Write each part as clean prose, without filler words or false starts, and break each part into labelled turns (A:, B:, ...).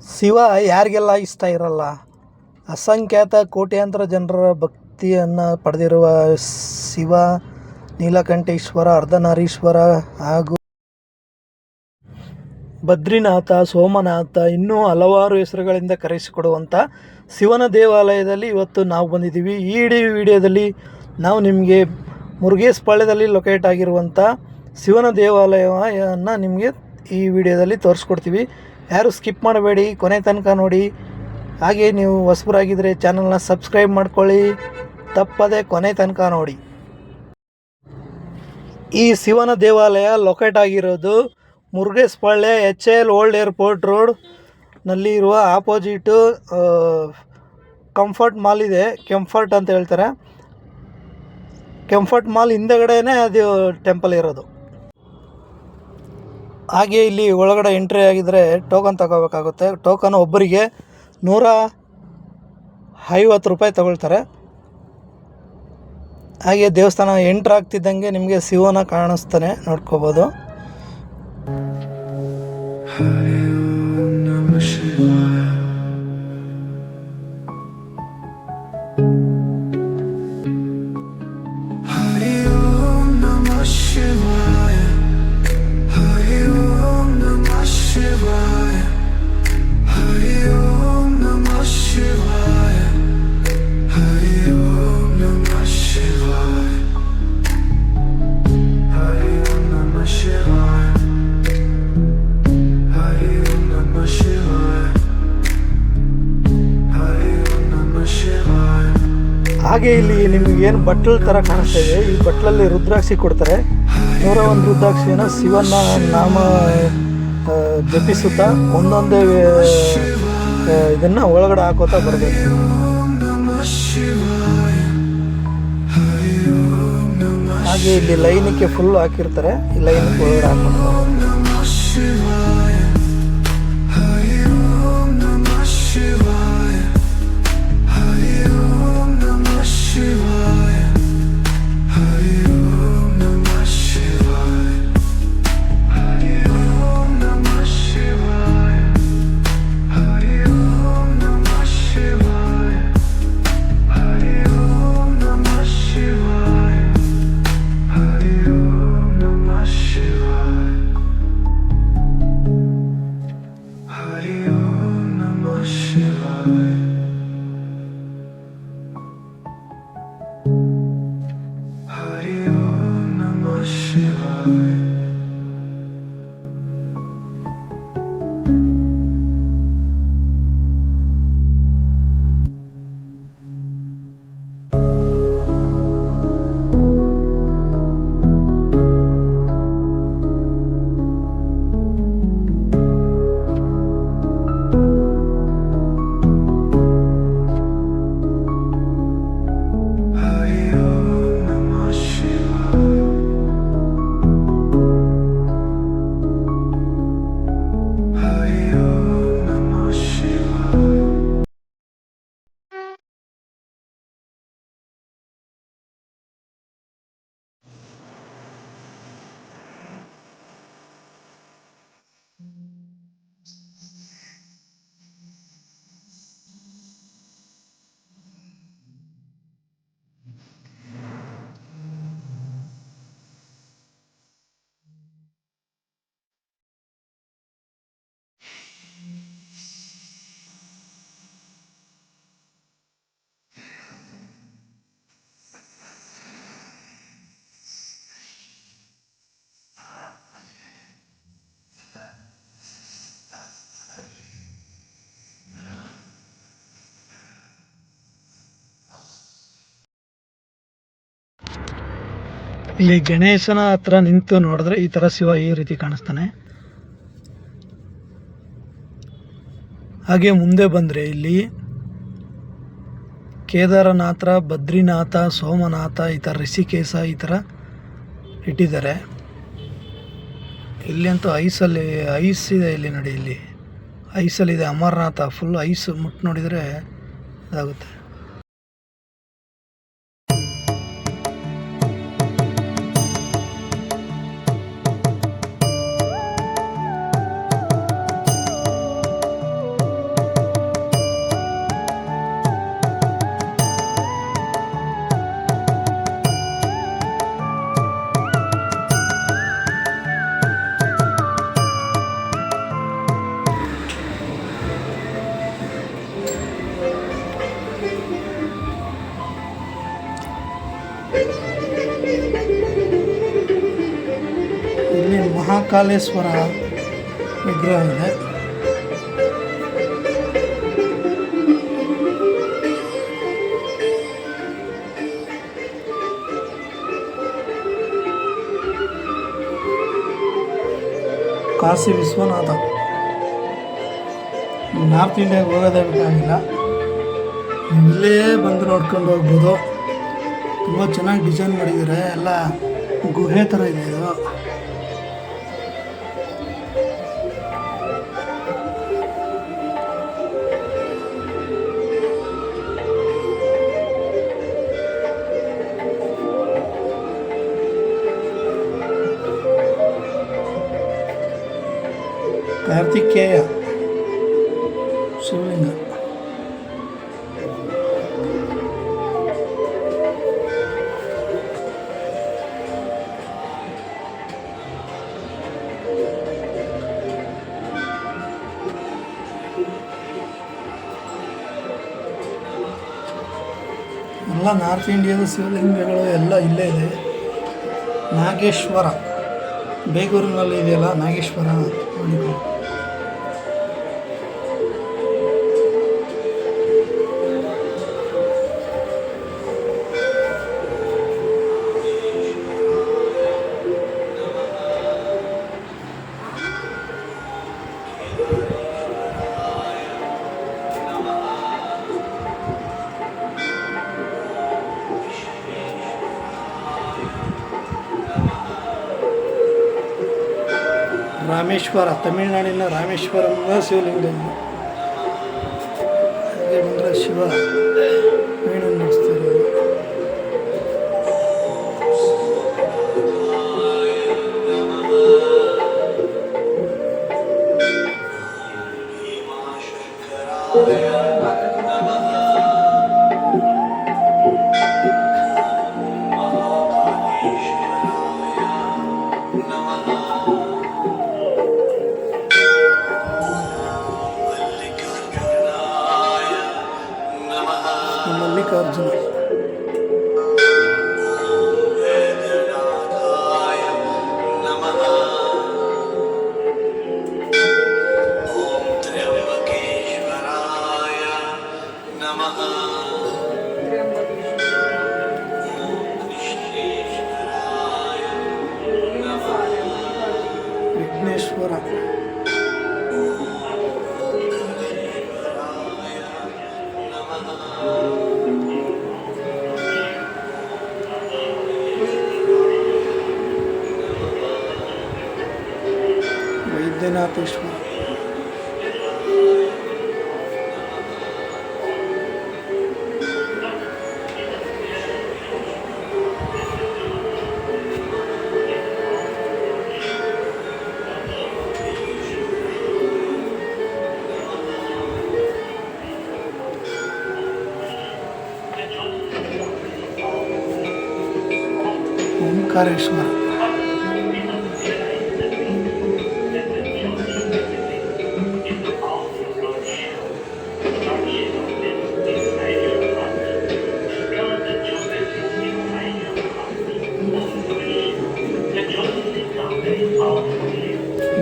A: ಶಿವ ಯಾರಿಗೆಲ್ಲ ಇಷ್ಟ ಇರಲ್ಲ. ಅಸಂಖ್ಯಾತ ಕೋಟ್ಯಾಂತರ ಜನರ ಭಕ್ತಿಯನ್ನು ಪಡೆದಿರುವ ಶಿವ ನೀಲಕಂಠೇಶ್ವರ, ಅರ್ಧನಾರೀಶ್ವರ ಹಾಗೂ ಬದ್ರಿನಾಥ, ಸೋಮನಾಥ ಇನ್ನೂ ಹಲವಾರು ಹೆಸರುಗಳಿಂದ ಕರೆಸಿಕೊಡುವಂಥ ಶಿವನ ದೇವಾಲಯದಲ್ಲಿ ಇವತ್ತು ನಾವು ಬಂದಿದ್ದೀವಿ. ಈ ವಿಡಿಯೋದಲ್ಲಿ ನಾವು ನಿಮಗೆ ಮುರುಗೇಶಪಾಳ್ಯದಲ್ಲಿ ಲೊಕೇಟ್ ಆಗಿರುವಂಥ ಶಿವನ ದೇವಾಲಯವನ್ನು ನಿಮಗೆ ಈ ವಿಡಿಯೋದಲ್ಲಿ ತೋರಿಸ್ಕೊಡ್ತೀವಿ. ಯಾರು ಸ್ಕಿಪ್ ಮಾಡಬೇಡಿ, ಕೊನೆ ತನಕ ನೋಡಿ. ಹಾಗೆ ನೀವು ಹೊಸಬರಾಗಿದ್ದರೆ ಚಾನಲ್ನ ಸಬ್ಸ್ಕ್ರೈಬ್ ಮಾಡ್ಕೊಳ್ಳಿ, ತಪ್ಪದೆ ಕೊನೆ ತನಕ ನೋಡಿ. ಈ ಶಿವನ ದೇವಾಲಯ ಲೊಕೇಟ್ ಆಗಿರೋದು ಮುರುಗೇಶಪಾಳ್ಯ HAL ಓಲ್ಡ್ ಏರ್ಪೋರ್ಟ್ ರೋಡ್ನಲ್ಲಿ ಇರುವ ಆಪೋಸಿಟು ಕಂಫರ್ಟ್ ಮಾಲ್ ಇದೆ. ಕೆಂಫರ್ಟ್ ಅಂತ ಹೇಳ್ತಾರೆ. ಕೆಂಫರ್ಟ್ ಮಾಲ್ ಹಿಂದೆಗಡೆನೇ ಅದು ಟೆಂಪಲ್ ಇರೋದು. ಹಾಗೆ ಇಲ್ಲಿ ಒಳಗಡೆ ಎಂಟ್ರಿ ಆಗಿದ್ದರೆ ಟೋಕನ್ ತಗೋಬೇಕಾಗುತ್ತೆ. ಟೋಕನ್ ಒಬ್ಬರಿಗೆ 150 ರೂಪಾಯಿ ತಗೊಳ್ತಾರೆ. ಹಾಗೆ ದೇವಸ್ಥಾನ ಎಂಟ್ರ್ ಆಗ್ತಿದ್ದಂಗೆ ನಿಮಗೆ ಶಿವನ ಕಾಣಿಸ್ತಾನೆ, ನೋಡ್ಕೋಬೋದು. ಹಾಗೆ ಇಲ್ಲಿ ನಿಮಗೇನು ಬಟ್ಲು ಥರ ಕಾಣಿಸ್ತಾ ಇದೆ, ಈ ಬಟ್ಲಲ್ಲಿ ರುದ್ರಾಕ್ಷಿ ಕೊಡ್ತಾರೆ. 101 ರುದ್ರಾಕ್ಷಿಯನ್ನು ಶಿವನ ನಾಮ ಜಪಿಸುತ್ತಾ ಒಂದೊಂದೇ ಇದನ್ನು ಒಳಗಡೆ ಹಾಕೋತಾ ಬರಬೇಕು. ಹಾಗೆ ಇಲ್ಲಿ ಲೈನಿಗೆ ಫುಲ್ ಹಾಕಿರ್ತಾರೆ, ಈ ಲೈನಿಗೆ ಒಳಗಡೆ ಹಾಕೋತಾರೆ. ಇಲ್ಲಿ ಗಣೇಶನ ಹತ್ರ ನಿಂತು ನೋಡಿದ್ರೆ ಈ ಥರ ಶಿವ ಈ ರೀತಿ ಕಾಣಿಸ್ತಾನೆ. ಹಾಗೆ ಮುಂದೆ ಬಂದರೆ ಇಲ್ಲಿ ಕೇದಾರನಾಥ, ಬದ್ರಿನಾಥ, ಸೋಮನಾಥ, ಈ ಥರ ಋಷಿಕೇಶ ಈ ಥರ ಇಟ್ಟಿದ್ದಾರೆ. ಇಲ್ಲಿ ಅಂತೂ ಐಸ್ ಇದೆ. ಇಲ್ಲಿ ನೋಡಿ, ಇಲ್ಲಿ ಐಸಲ್ಲಿದೆ. ಅಮರನಾಥ ಫುಲ್ ಐಸ್ ಮುಟ್ಟು ನೋಡಿದರೆ ಇದಾಗುತ್ತೆ. ಮಹಾಕಾಲೇಶ್ವರ ವಿಗ್ರಹ ಇದೆ. ಕಾಶಿ ವಿಶ್ವನಾಥ. ನಾರ್ತ್ ಇಂಡಿಯಾಗೆ ಹೋಗೋದೇ ಬೇಕಾಗಿಲ್ಲ, ಇಲ್ಲೇ ಬಂದು ನೋಡ್ಕೊಂಡು ಹೋಗ್ಬೋದು. ತುಂಬ ಚೆನ್ನಾಗಿ ಡಿಸೈನ್ ಮಾಡಿದ್ದಾರೆ, ಎಲ್ಲ ಗುಹೆ ಥರ ಇದೆ ಇದು. ಕಾರ್ತಿಕೇಯ ಶಿವಲಿಂಗ. ಎಲ್ಲ ನಾರ್ತ್ ಇಂಡಿಯಾದ ಶಿವಲಿಂಗಗಳು ಎಲ್ಲ ಇಲ್ಲೇ ಇದೆ. ನಾಗೇಶ್ವರ ಬೇಗೂರಿನಲ್ಲಿ ಇದೆಯಲ್ಲ ನಾಗೇಶ್ವರ, ನೋಡಿ. ರಾಮೇಶ್ವರ, ತಮಿಳುನಾಡಿನ ರಾಮೇಶ್ವರಂನ ಶಿವಲಿಂಗ ಇದು. ಹಾಗೆ ಬಂದರೆ ಶಿವ ವೀಣೆ ನುಡಿಸ್ತಿರೋದು. Mallikarjuna. Vighneshwara. Vaidyanatheshwara. Omkareshwara.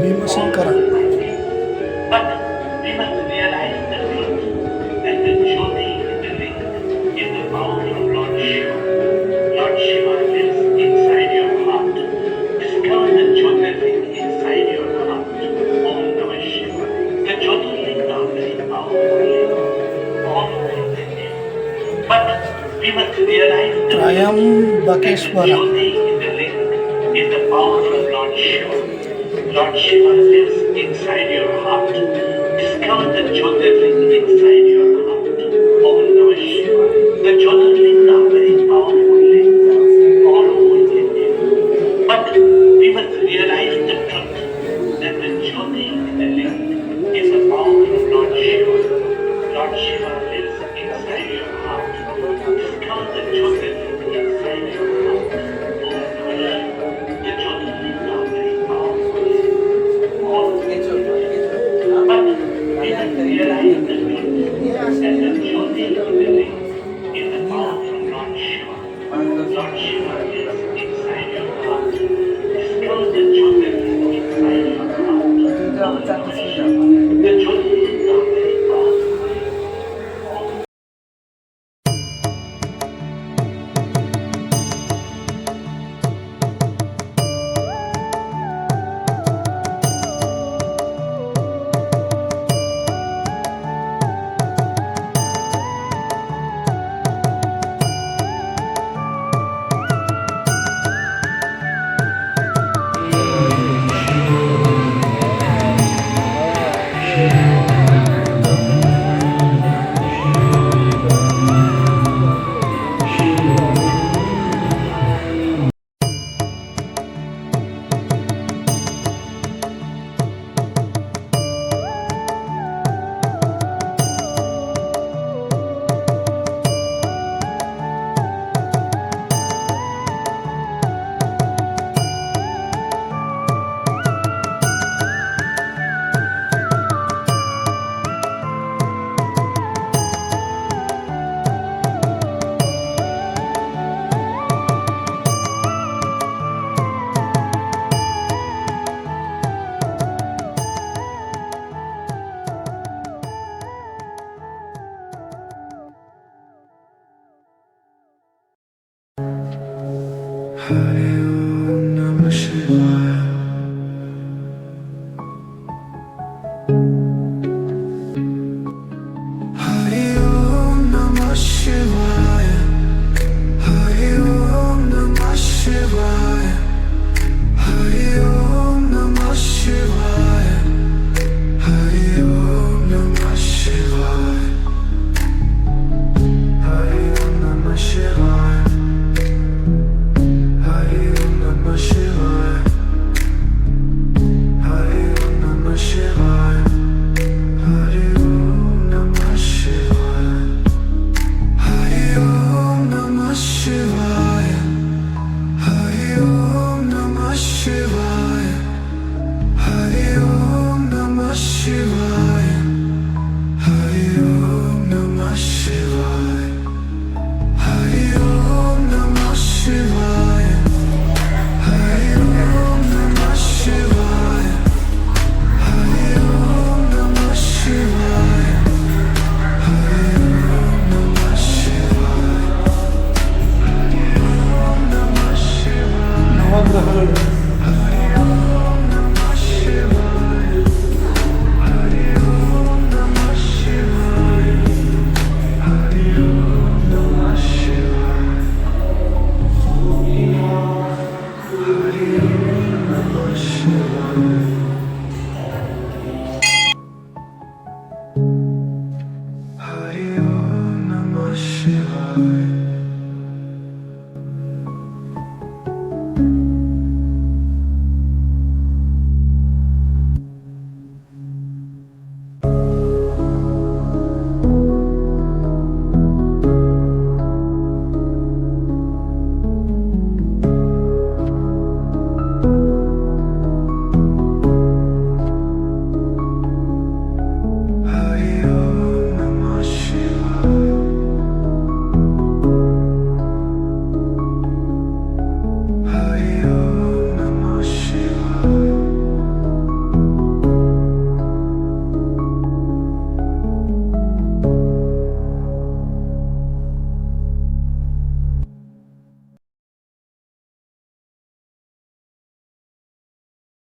A: Bhimashankar. Trimbakeshwar.
B: Lord Shiva lives inside your heart. Discover the Jyotirling inside your heart. Om Namah Shiva. The Jyotirling are very powerful links, all over India. But we must realize the truth that the Jyoti in the link is the power of Lord Shiva. Lord Shiva lives inside your heart. Discover the Jyotirling inside your heart. Om Namah Shiva. The Jyotirling are very powerful.
C: Hari Om Namah Shivaya. Hari Om Namah Shivaya. Hari Om Namah Shivaya. Hari Om Namah Shivaya. Hari Om Namah Shivaya. Hari Om Namah Shivaya. Hari Om Namah Shivaya. Hari Om Namah Shivaya. Hari Om Namah Shivaya. Hari Om Namah Shivaya. Hari Om Namah Shivaya. Hari Om Namah Shivaya.